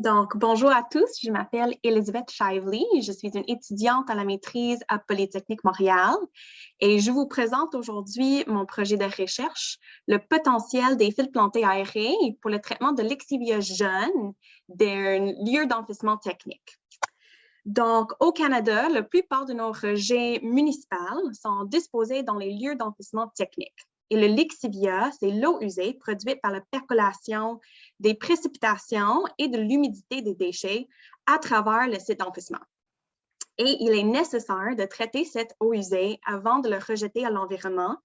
Donc, bonjour à tous, je m'appelle Elizabeth Shively, je suis une étudiante à la maîtrise à Polytechnique Montréal et je vous présente aujourd'hui mon projet de recherche, le potentiel des fils plantés aérés pour le traitement de l'exivia jeune d'un lieu d'enfouissement technique. Donc, au Canada, la plupart de nos rejets municipaux sont disposés dans les lieux d'enfouissement technique. Et le lixivia, c'est l'eau usée produite par la percolation des précipitations et de l'humidité des déchets à travers le site d'enfouissement. Et il est nécessaire de traiter cette eau usée avant de le rejeter à l'environnement,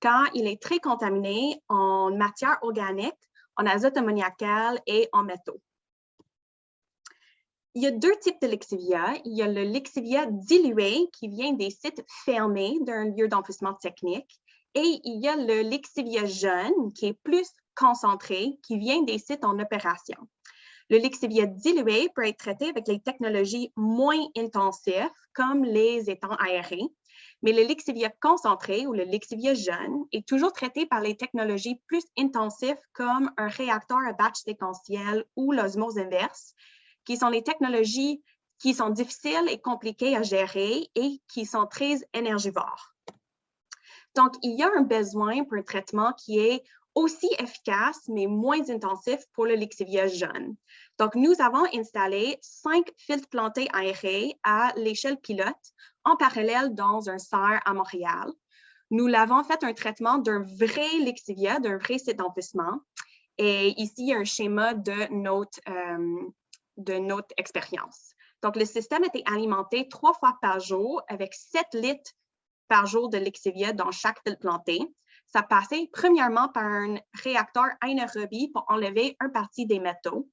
car il est très contaminé en matière organique, en azote ammoniacal et en métaux. Il y a deux types de lixivia. Il y a le lixivia dilué qui vient des sites fermés d'un lieu d'enfouissement technique. Et il y a le lixivia jeune qui est plus concentré, qui vient des sites en opération. Le lixivia dilué peut être traité avec les technologies moins intensives, comme les étangs aérés. Mais le lixivia concentré ou le lixivia jeune est toujours traité par les technologies plus intensives, comme un réacteur à batch séquentiel ou l'osmose inverse, qui sont les technologies qui sont difficiles et compliquées à gérer et qui sont très énergivores. Donc, il y a un besoin pour un traitement qui est aussi efficace, mais moins intensif pour le lixivia jeune. Donc, nous avons installé 5 filtres plantés aérés à l'échelle pilote en parallèle dans un serre à Montréal. Nous l'avons fait un traitement d'un vrai lixivia, d'un vrai site d'enfouissement. Et ici, il y a un schéma de notre expérience. Donc, le système était alimenté 3 fois par jour avec 7 litres par jour de lixivia dans chaque filtre planté. Ça passait premièrement par un réacteur anaérobie pour enlever une partie des métaux.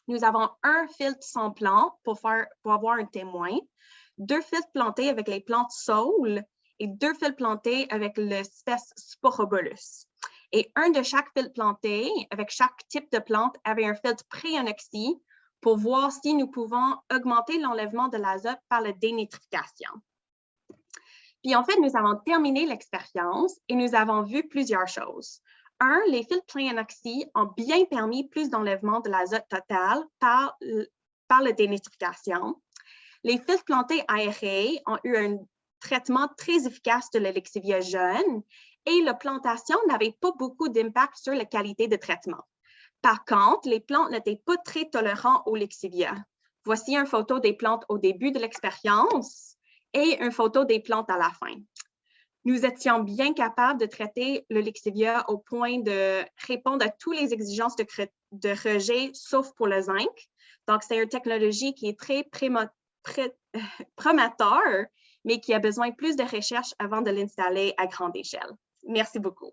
Nous avons un filtre sans plante pour avoir un témoin, 2 filtres plantés avec les plantes saules et 2 filtres plantés avec l'espèce Sporobolus. Et un de chaque filtre planté avec chaque type de plante avait un filtre pré-anoxie pour voir si nous pouvons augmenter l'enlèvement de l'azote par la dénitrification. Puis en fait, nous avons terminé l'expérience et nous avons vu plusieurs choses. Un, les filtres pré-anoxie ont bien permis plus d'enlèvement de l'azote total par la dénitrification. Les filtres plantés aérés ont eu un traitement très efficace de la lixivia jeune et la plantation n'avait pas beaucoup d'impact sur la qualité de traitement. Par contre, les plantes n'étaient pas très tolérantes au lixivia. Voici une photo des plantes au début de l'expérience et une photo des plantes à la fin. Nous étions bien capables de traiter le lixivia au point de répondre à toutes les exigences de rejet, sauf pour le zinc. Donc, c'est une technologie qui est très prometteur, mais qui a besoin de plus de recherche avant de l'installer à grande échelle. Merci beaucoup.